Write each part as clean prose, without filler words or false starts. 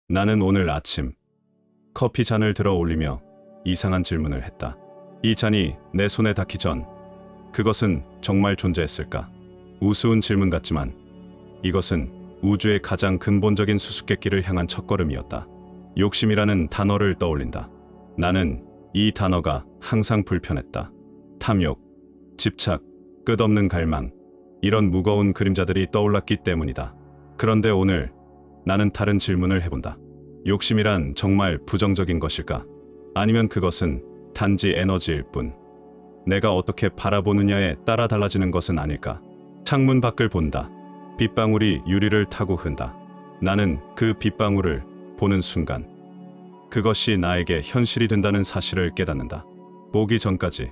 나는 오늘 아침 커피 잔을 들어 올리며 이상한 질문을 했다. 이 잔이 내 손에 닿기 전 그것은 정말 존재했을까? 우스운 질문 같지만 이것은 우주의 가장 근본적인 수수께끼를 향한 첫걸음이었다. 욕심이라는 단어를 떠올린다. 나는 이 단어가 항상 불편했다. 탐욕, 집착, 끝없는 갈망, 이런 무거운 그림자들이 떠올랐기 때문이다. 그런데 오늘 나는 다른 질문을 해본다. 욕심이란 정말 부정적인 것일까? 아니면 그것은 단지 에너지일 뿐, 내가 어떻게 바라보느냐에 따라 달라지는 것은 아닐까? 창문 밖을 본다. 빗방울이 유리를 타고 흔다. 나는 그 빗방울을 보는 순간 그것이 나에게 현실이 된다는 사실을 깨닫는다. 보기 전까지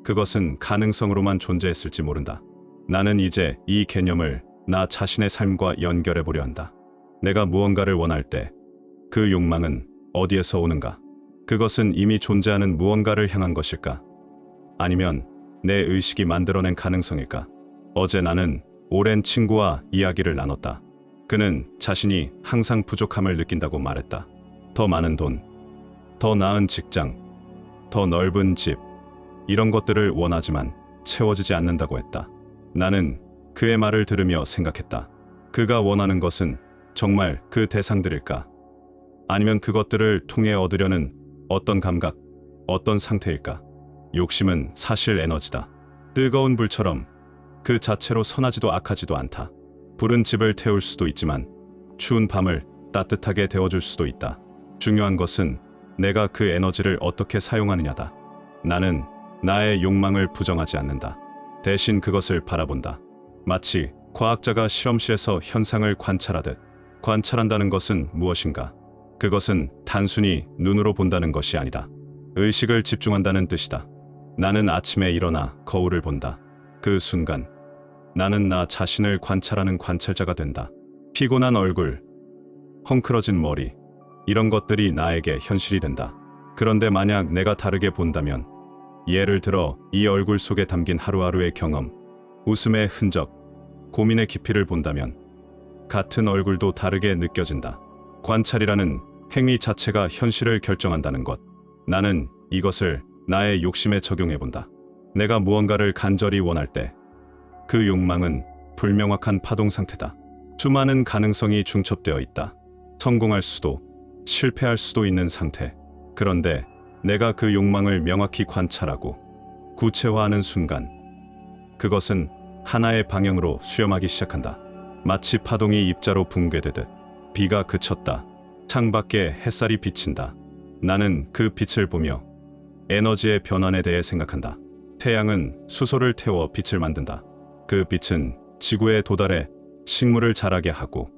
그것은 가능성으로만 존재했을지 모른다. 나는 이제 이 개념을 나 자신의 삶과 연결해 보려 한다. 내가 무언가를 원할 때 그 욕망은 어디에서 오는가? 그것은 이미 존재하는 무언가를 향한 것일까? 아니면 내 의식이 만들어낸 가능성일까? 어제 나는 오랜 친구와 이야기를 나눴다. 그는 자신이 항상 부족함을 느낀다고 말했다. 더 많은 돈, 더 나은 직장, 더 넓은 집, 이런 것들을 원하지만 채워지지 않는다고 했다. 나는 그의 말을 들으며 생각했다. 그가 원하는 것은 정말 그 대상들일까? 아니면 그것들을 통해 얻으려는 어떤 감각, 어떤 상태일까? 욕심은 사실 에너지다. 뜨거운 불처럼 그 자체로 선하지도 악하지도 않다. 불은 집을 태울 수도 있지만 추운 밤을 따뜻하게 데워줄 수도 있다. 중요한 것은 내가 그 에너지를 어떻게 사용하느냐다. 나는 나의 욕망을 부정하지 않는다. 대신 그것을 바라본다. 마치 과학자가 실험실에서 현상을 관찰하듯. 관찰한다는 것은 무엇인가? 그것은 단순히 눈으로 본다는 것이 아니다. 의식을 집중한다는 뜻이다. 나는 아침에 일어나 거울을 본다. 그 순간 나는 나 자신을 관찰하는 관찰자가 된다. 피곤한 얼굴, 헝클어진 머리, 이런 것들이 나에게 현실이 된다. 그런데 만약 내가 다르게 본다면, 예를 들어 이 얼굴 속에 담긴 하루하루의 경험, 웃음의 흔적, 고민의 깊이를 본다면 같은 얼굴도 다르게 느껴진다. 관찰이라는 행위 자체가 현실을 결정한다는 것. 나는 이것을 나의 욕심에 적용해본다. 내가 무언가를 간절히 원할 때 그 욕망은 불명확한 파동 상태다. 수많은 가능성이 중첩되어 있다. 성공할 수도, 실패할 수도 있는 상태. 그런데 내가 그 욕망을 명확히 관찰하고 구체화하는 순간 그것은 하나의 방향으로 수렴하기 시작한다. 마치 파동이 입자로 붕괴되듯. 비가 그쳤다. 창밖에 햇살이 비친다. 나는 그 빛을 보며 에너지의 변환에 대해 생각한다. 태양은 수소를 태워 빛을 만든다. 그 빛은 지구에 도달해 식물을 자라게 하고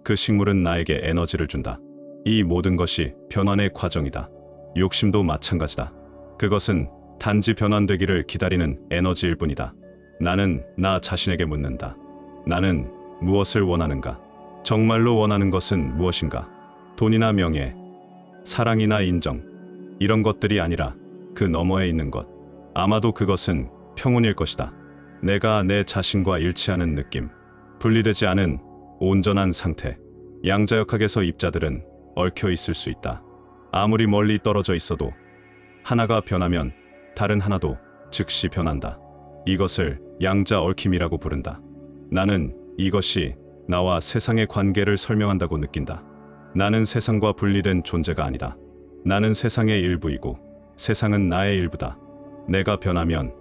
그 식물은 나에게 에너지를 준다. 이 모든 것이 변환의 과정이다. 욕심도 마찬가지다. 그것은 단지 변환되기를 기다리는 에너지일 뿐이다. 나는 나 자신에게 묻는다. 나는 무엇을 원하는가? 정말로 원하는 것은 무엇인가? 돈이나 명예, 사랑이나 인정, 이런 것들이 아니라 그 너머에 있는 것. 아마도 그것은 평온일 것이다. 내가 내 자신과 일치하는 느낌, 분리되지 않은 온전한 상태. 양자역학에서 입자들은 얽혀 있을 수 있다. 아무리 멀리 떨어져 있어도 하나가 변하면 다른 하나도 즉시 변한다. 이것을 양자 얽힘이라고 부른다. 나는 이것이 나와 세상의 관계를 설명한다고 느낀다. 나는 세상과 분리된 존재가 아니다. 나는 세상의 일부이고 세상은 나의 일부다. 내가 변하면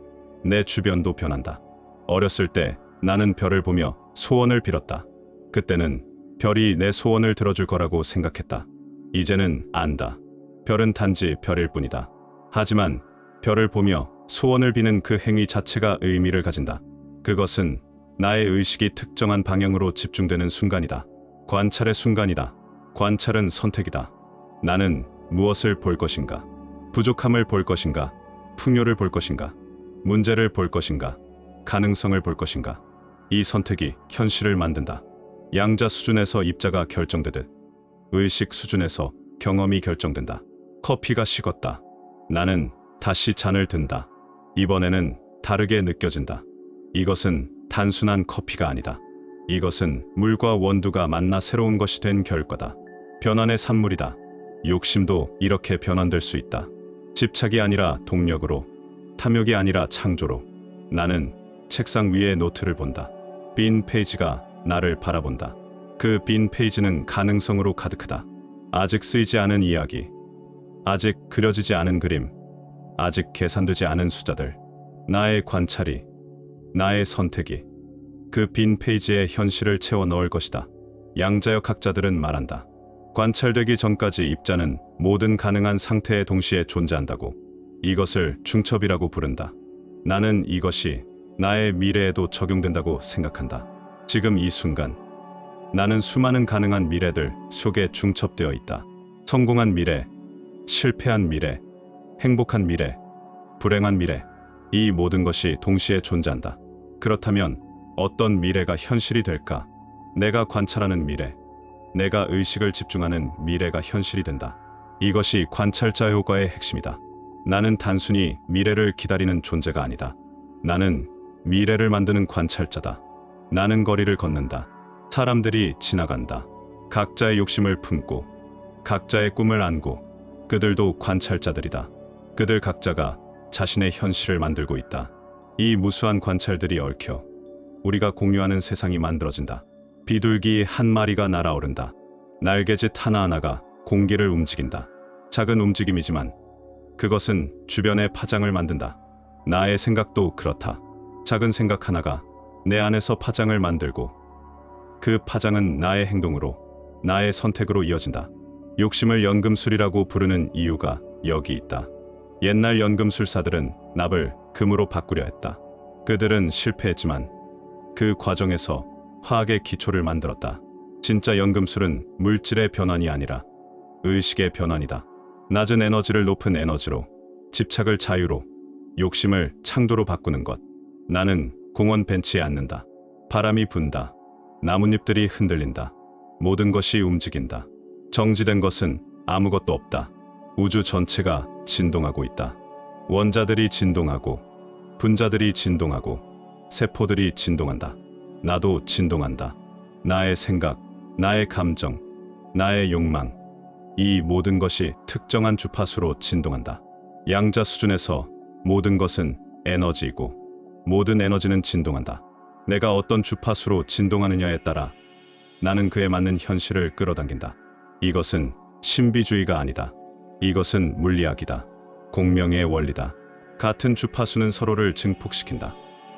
내 주변도 변한다. 어렸을 때 나는 별을 보며 소원을 빌었다. 그때는 별이 내 소원을 들어줄 거라고 생각했다. 이제는 안다. 별은 단지 별일 뿐이다. 하지만 별을 보며 소원을 비는 그 행위 자체가 의미를 가진다. 그것은 나의 의식이 특정한 방향으로 집중되는 순간이다. 관찰의 순간이다. 관찰은 선택이다. 나는 무엇을 볼 것인가? 부족함을 볼 것인가? 풍요를 볼 것인가? 문제를 볼 것인가? 가능성을 볼 것인가? 이 선택이 현실을 만든다. 양자 수준에서 입자가 결정되듯 의식 수준에서 경험이 결정된다. 커피가 식었다. 나는 다시 잔을 든다. 이번에는 다르게 느껴진다. 이것은 단순한 커피가 아니다. 이것은 물과 원두가 만나 새로운 것이 된 결과다. 변환의 산물이다. 욕심도 이렇게 변환될 수 있다. 집착이 아니라 동력으로, 탐욕이 아니라 창조로. 나는 책상 위에 노트를 본다. 빈 페이지가 나를 바라본다. 그 빈 페이지는 가능성으로 가득하다. 아직 쓰이지 않은 이야기, 아직 그려지지 않은 그림, 아직 계산되지 않은 숫자들. 나의 관찰이, 나의 선택이 그 빈 페이지에 현실을 채워 넣을 것이다. 양자역 학자들은 말한다. 관찰되기 전까지 입자는 모든 가능한 상태에 동시에 존재한다고. 이것을 중첩이라고 부른다. 나는 이것이 나의 미래에도 적용된다고 생각한다. 지금 이 순간 나는 수많은 가능한 미래들 속에 중첩되어 있다. 성공한 미래, 실패한 미래, 행복한 미래, 불행한 미래. 이 모든 것이 동시에 존재한다. 그렇다면 어떤 미래가 현실이 될까? 내가 관찰하는 미래, 내가 의식을 집중하는 미래가 현실이 된다. 이것이 관찰자 효과의 핵심이다. 나는 단순히 미래를 기다리는 존재가 아니다. 나는 미래를 만드는 관찰자다. 나는 거리를 걷는다. 사람들이 지나간다. 각자의 욕심을 품고, 각자의 꿈을 안고, 그들도 관찰자들이다. 그들 각자가 자신의 현실을 만들고 있다. 이 무수한 관찰들이 얽혀 우리가 공유하는 세상이 만들어진다. 비둘기 한 마리가 날아오른다. 날개짓 하나하나가 공기를 움직인다. 작은 움직임이지만 그것은 주변의 파장을 만든다. 나의 생각도 그렇다. 작은 생각 하나가 내 안에서 파장을 만들고 그 파장은 나의 행동으로, 나의 선택으로 이어진다. 욕심을 연금술이라고 부르는 이유가 여기 있다. 옛날 연금술사들은 납을 금으로 바꾸려 했다. 그들은 실패했지만 그 과정에서 화학의 기초를 만들었다. 진짜 연금술은 물질의 변환이 아니라 의식의 변환이다. 낮은 에너지를 높은 에너지로, 집착을 자유로, 욕심을 창조로 바꾸는 것. 나는 공원 벤치에 앉는다. 바람이 분다. 나뭇잎들이 흔들린다. 모든 것이 움직인다. 정지된 것은 아무것도 없다. 우주 전체가 진동하고 있다. 원자들이 진동하고, 분자들이 진동하고, 세포들이 진동한다. 나도 진동한다. 나의 생각, 나의 감정, 나의 욕망, 이 모든 것이 특정한 주파수로 진동한다. 양자 수준에서 모든 것은 에너지이고 모든 에너지는 진동한다. 내가 어떤 주파수로 진동하느냐에 따라 나는 그에 맞는 현실을 끌어당긴다. 이것은 신비주의가 아니다. 이것은 물리학이다. 공명의 원리다. 같은 주파수는 서로를 증폭시킨다.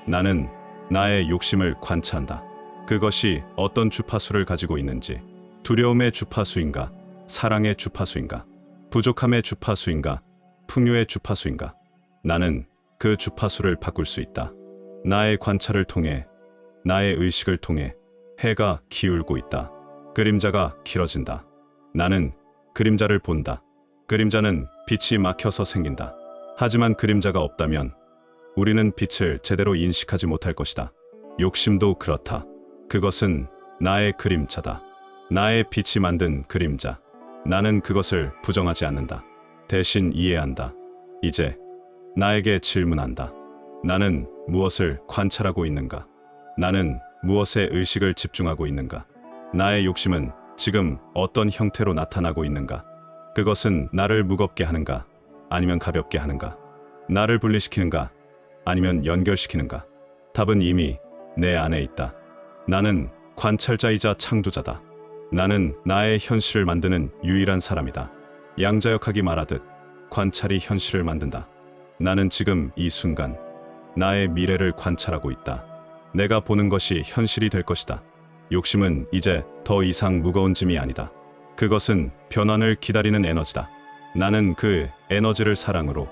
나는 나의 욕심을 관찰한다. 그것이 어떤 주파수를 가지고 있는지, 두려움의 주파수인가, 사랑의 주파수인가, 부족함의 주파수인가, 풍요의 주파수인가. 나는 그 주파수를 바꿀 수 있다. 나의 관찰을 통해, 나의 의식을 통해 해가 기울고 있다. 그림자가 길어진다. 나는 그림자를 본다. 그림자는 빛이 막혀서 생긴다. 하지만 그림자가 없다면 우리는 빛을 제대로 인식하지 못할 것이다. 욕심도 그렇다. 그것은 나의 그림자다. 나의 빛이 만든 그림자. 나는 그것을 부정하지 않는다. 대신 이해한다. 이제 나에게 질문한다. 나는 무엇을 관찰하고 있는가? 나는 무엇에 의식을 집중하고 있는가? 나의 욕심은 지금 어떤 형태로 나타나고 있는가? 그것은 나를 무겁게 하는가? 아니면 가볍게 하는가? 나를 분리시키는가? 아니면 연결시키는가? 답은 이미 내 안에 있다. 나는 관찰자이자 창조자다. 나는 나의 현실을 만드는 유일한 사람이다. 양자역학이 말하듯 관찰이 현실을 만든다. 나는 지금 이 순간 나의 미래를 관찰하고 있다. 내가 보는 것이 현실이 될 것이다. 욕심은 이제 더 이상 무거운 짐이 아니다. 그것은 변환을 기다리는 에너지다. 나는 그 에너지를 사랑으로,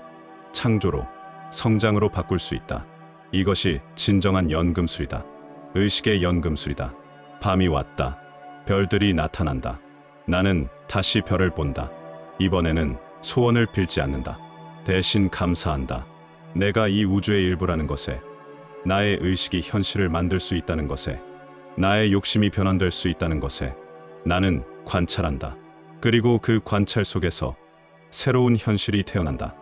창조로, 성장으로 바꿀 수 있다. 이것이 진정한 연금술이다. 의식의 연금술이다. 밤이 왔다. 별들이 나타난다. 나는 다시 별을 본다. 이번에는 소원을 빌지 않는다. 대신 감사한다. 내가 이 우주의 일부라는 것에, 나의 의식이 현실을 만들 수 있다는 것에, 나의 욕심이 변환될 수 있다는 것에 나는 관찰한다. 그리고 그 관찰 속에서 새로운 현실이 태어난다.